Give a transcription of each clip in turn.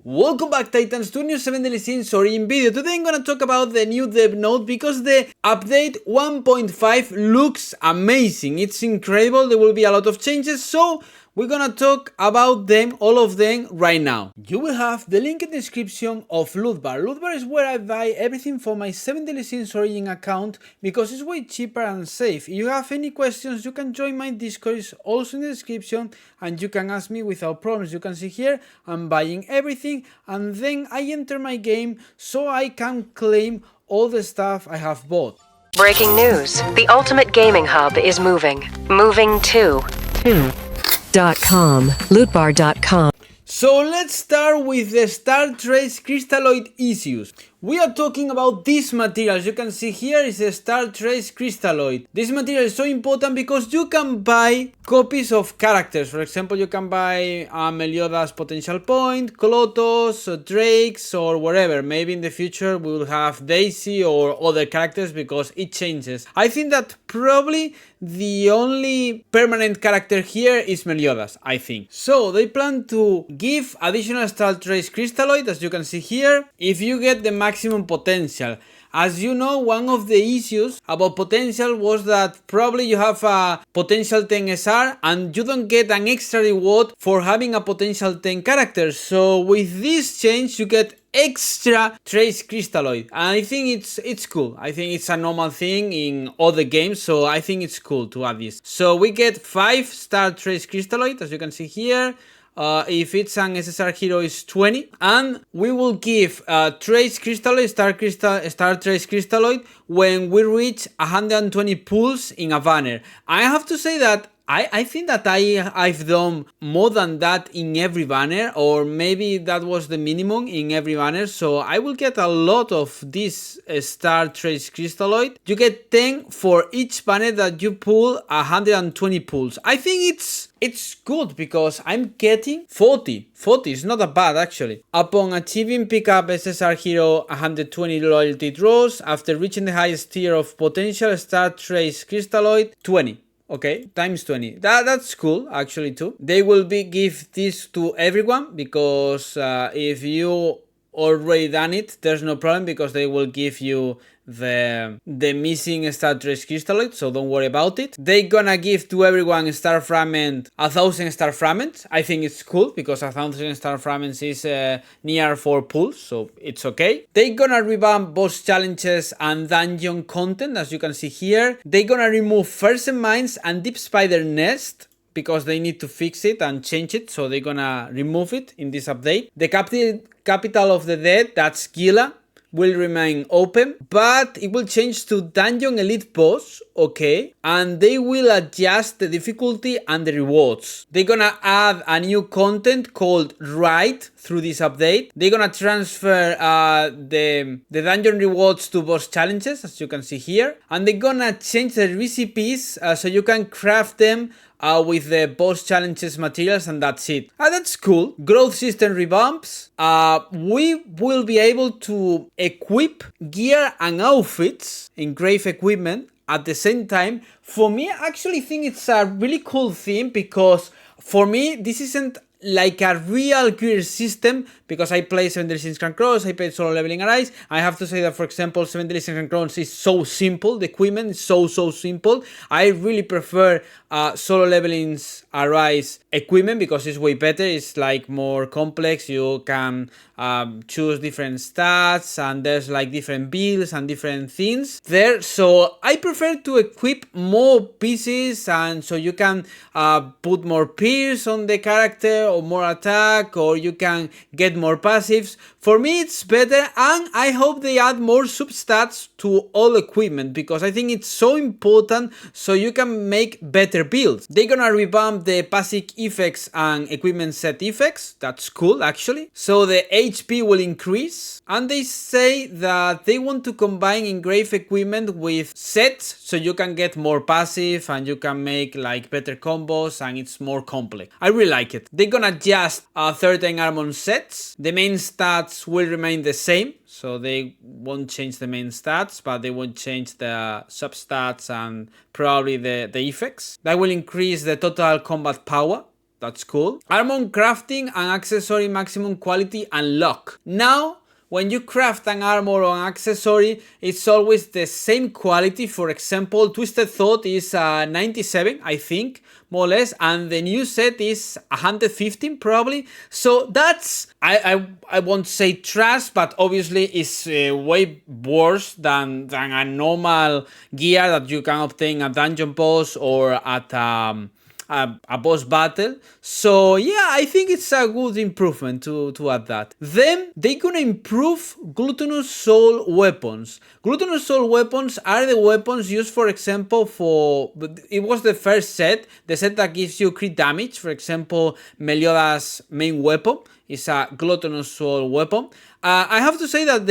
Welcome back Titans to a new 7 Daily Scenes Origin video. Today I'm gonna talk about the new dev note because the update 1.5 looks amazing. It's incredible, there will be a lot of changes, so we're gonna talk about them, all of them, right now. You will have the link in the description of LOOTBAR. LOOTBAR is where I buy everything for my 7 Daily Scenes Origin account because it's way cheaper and safe. If you have any questions, you can join my Discord, it's also in the description, and you can ask me without problems. You can see here, I'm buying everything, and then I enter my game so I can claim all the stuff I have bought. Breaking news. The ultimate gaming hub is moving. Moving to lootbar.com. So let's start with the Star Trace Crystalloid issues. We are talking about this material. As you can see here is a Star Trace Crystalloid. This material is so important because you can buy copies of characters. For example, you can buy Meliodas Potential Point, Klotos, Drakes, or whatever. Maybe in the future we will have Daisy or other characters because it changes. I think that probably the only permanent character here is Meliodas, I think. So they plan to give additional Star Trace Crystalloid, as you can see here, if you get the maximum potential. As you know, one of the issues about potential was that probably you have a potential 10 SR and you don't get an extra reward for having a potential 10 character. So with this change you get extra Trace Crystalloid, and I think it's cool. I think it's a normal thing in other games, so I think it's cool to add this. So we get 5 Star Trace Crystalloid, as you can see here. If it's an SSR hero is 20, and we will give Trace Crystalloid, Star Trace Crystalloid when we reach 120 pulls in a banner. I have to say that I think that I've done more than that in every banner, or maybe that was the minimum in every banner, so I will get a lot of this Star Trace Crystalloid. You get 10 for each banner that you pull 120 pulls. I think it's good because I'm getting 40. 40 is not that bad actually. Upon achieving pickup SSR hero 120 loyalty draws, after reaching the highest tier of potential Star Trace Crystalloid, 20. Okay, times 20. That's cool actually too. They will give this to everyone because if you already done it, there's no problem because they will give you the missing Star Trace Crystalloid, so don't worry about it. They gonna give to everyone Star Fragment, 1000 Star Fragments. I think it's cool because 1000 Star Fragments is near 4 pulls, so it's okay. They gonna revamp boss challenges and dungeon content, as you can see here. They gonna remove Fersen Mines and Deep Spider Nest because they need to fix it and change it, so they're gonna remove it in this update. The capital of the dead, that's Gila, will remain open, but it will change to Dungeon Elite Boss, okay, and they will adjust the difficulty and the rewards. They're gonna add a new content called Ride through this update. They're gonna transfer the dungeon rewards to boss challenges, as you can see here, and they're gonna change the recipes so you can craft them with the boss challenges materials, and that's it. That's cool. Growth system revamps. We will be able to equip gear and outfits, engrave equipment at the same time. For me, I actually think it's a really cool thing because for me, this isn't like a real gear system because I play 7 Daily Scenes Cross, I play solo leveling Arise. I have to say that, for example, 7 Daily Scenes Cross is so simple. The equipment is so simple. I really prefer solo leveling's Arise equipment because it's way better. It's like more complex. You can choose different stats and there's like different builds and different things there. So I prefer to equip more pieces, and so you can put more pierce on the character or more attack, or you can get more passives. For me it's better, and I hope they add more substats to all equipment because I think it's so important so you can make better builds. They're gonna revamp the passive effects and equipment set effects. That's cool actually. So the HP will increase, and they say that they want to combine engraved equipment with sets so you can get more passive and you can make like better combos and it's more complex. I really like it. They're gonna adjust 13 Armor sets. The main stats will remain the same, so they won't change the main stats, but they won't change the substats and probably the effects. That will increase the total combat power That's cool. Armor crafting and accessory maximum quality unlock. Now, when you craft an armor or an accessory, it's always the same quality. For example, Twisted Thought is 97, I think, more or less, and the new set is 115 probably. So that's, I won't say trash, but obviously it's way worse than a normal gear that you can obtain at dungeon boss or at a boss battle. So yeah, I think it's a good improvement to add that. Then they're gonna improve Gluttonous Soul weapons. Gluttonous Soul weapons are the weapons used, for example, it was the first set, the set that gives you crit damage. For example, Meliodas' main weapon is a Gluttonous Soul weapon. I have to say that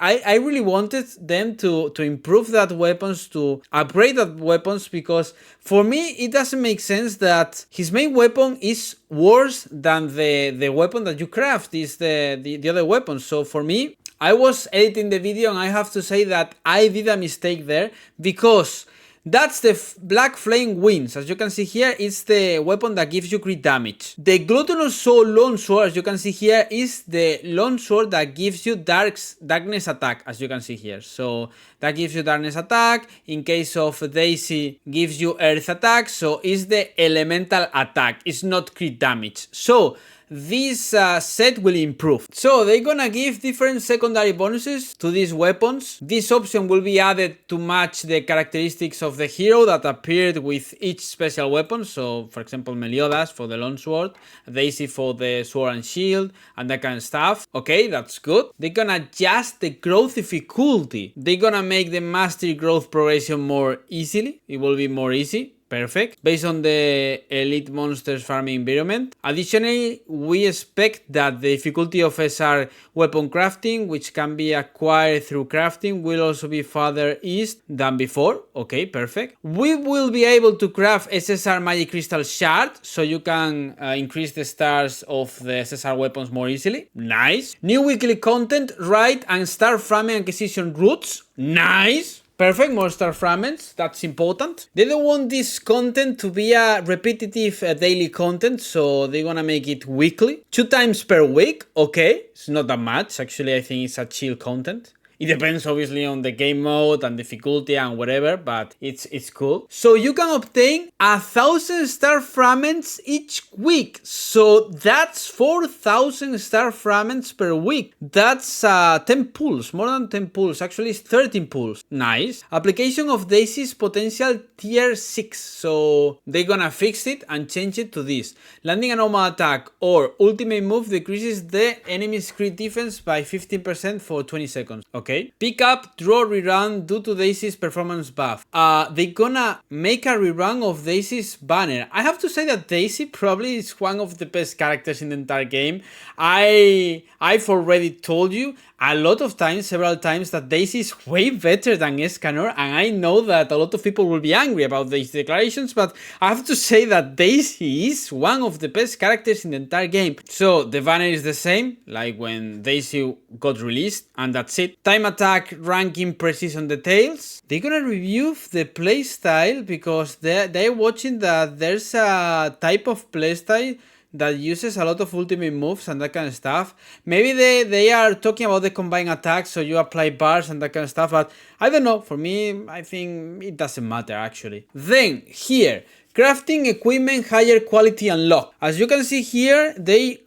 I really wanted them to improve that weapons, to upgrade that weapons, because for me it doesn't make sense that his main weapon is worse than the weapon that you craft is the other weapon. So for me, I was editing the video and I have to say that I did a mistake there, because that's the Black Flame Winds. As you can see here, it's the weapon that gives you crit damage. The Gluttonous Soul Longsword, as you can see here, is the longsword that gives you darkness attack, as you can see here. So that gives you darkness attack. In case of Daisy, gives you earth attack. So it's the elemental attack. It's not crit damage. So this set will improve. So they're gonna give different secondary bonuses to these weapons. This option will be added to match the characteristics of the hero that appeared with each special weapon. So for example, Meliodas for the longsword, Daisy for the sword and shield, and that kind of stuff. Okay, that's good. They're gonna adjust the growth difficulty. They're gonna make the mastery growth progression more easily. It will be more easy. Perfect. Based on the elite monsters farming environment. Additionally, we expect that the difficulty of SR weapon crafting, which can be acquired through crafting, will also be further eased than before. Okay, perfect. We will be able to craft SSR Magic Crystal Shard, so you can increase the stars of the SSR weapons more easily. Nice. New weekly content, Raid and Star Fragment Acquisition routes. Nice. Perfect, more Star Fragments, that's important. They don't want this content to be a repetitive daily content, so they're gonna make it weekly. 2 times per week, okay, it's not that much, actually I think it's a chill content. It depends obviously on the game mode and difficulty and whatever, but it's cool. So you can obtain 1,000 Star Fragments each week. So that's 4,000 Star Fragments per week. That's 10 pulls, more than 10 pulls. Actually it's 13 pulls. Nice. Application of Daisy's potential tier 6. So they're gonna fix it and change it to this. Landing a normal attack or ultimate move decreases the enemy's crit defense by 15% for 20 seconds. Okay. Pick up, draw, rerun due to Daisy's performance buff. They're gonna make a rerun of Daisy's banner. I have to say that Daisy probably is one of the best characters in the entire game. I've already told you a lot of times, several times, that Daisy is way better than Escanor, and I know that a lot of people will be angry about these declarations, but I have to say that Daisy is one of the best characters in the entire game. So the banner is the same, like when Daisy got released, and that's it. Time attack, ranking, precision details. They're gonna review the playstyle, because they're watching that there's a type of playstyle that uses a lot of ultimate moves and that kind of stuff. Maybe they are talking about the combined attacks, so you apply bars and that kind of stuff, but I don't know. For me, I think it doesn't matter actually. Then here, crafting equipment higher quality unlock. As you can see here, they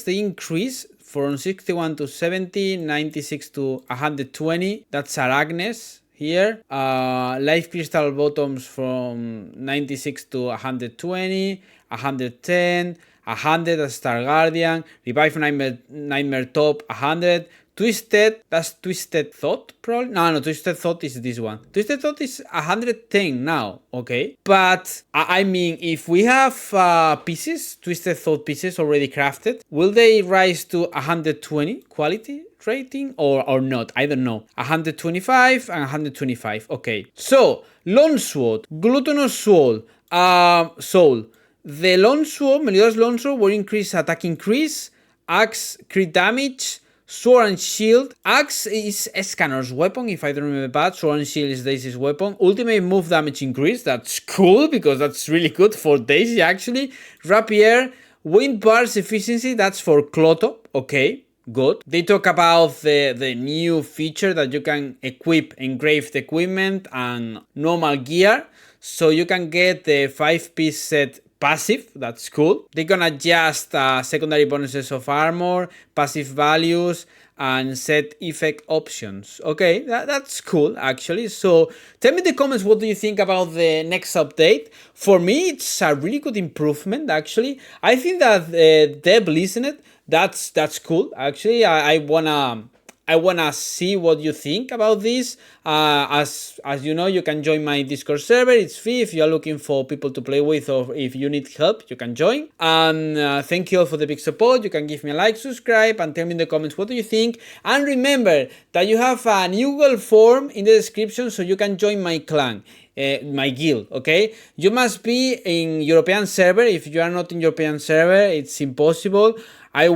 increase from 61 to 70, 96 to 120. That's Arachnes. Here, life crystal bottoms from 96 to 120, 110, 100 as Star Guardian, revive nightmare top 100, twisted, that's Twisted Thought probably? No, Twisted Thought is this one. Twisted Thought is 110 now, okay? But, I mean, if we have pieces, Twisted Thought pieces already crafted, will they rise to 120 quality rating or not? I don't know. 125 and 125, okay. So, Longsword, Gluttonous Soul, the Longsword, Meliodas Longsword will increase attack increase, axe crit damage, Sword and Shield. Axe is Scanner's weapon, if I don't remember bad. Sword and Shield is Daisy's weapon. Ultimate move damage increase. That's cool because that's really good for Daisy actually. Rapier. Wind bars efficiency. That's for Clotho. Okay, good. They talk about the new feature that you can equip engraved equipment and normal gear. So you can get the 5-piece set passive. That's cool. They're gonna adjust secondary bonuses of armor, passive values, and set effect options. Okay, that's cool actually. So tell me in the comments, what do you think about the next update? For me, it's a really good improvement actually. I think that Deb listened. That's cool actually. I wanna see what you think about this. As you know, you can join my Discord server. It's free. If you are looking for people to play with, or if you need help, you can join. And thank you all for the big support. You can give me a like, subscribe, and tell me in the comments what do you think. And remember that you have a new Google form in the description, so you can join my clan. My guild, okay? You must be in European server. If you are not in European server, it's impossible. I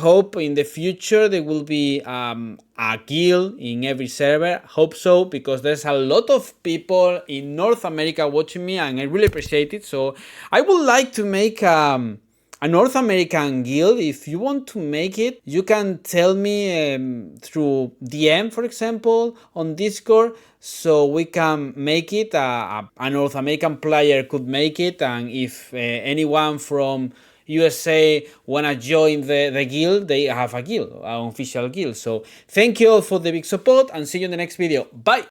hope in the future there will be a guild in every server. Hope so, because there's a lot of people in North America watching me, and I really appreciate it. So I would like to make a North American guild. If you want to make it, you can tell me through DM, for example, on Discord, so we can make it. A North American player could make it, and if anyone from USA wanna join the guild, they have a guild, an official guild. So thank you all for the big support, and see you in the next video. Bye!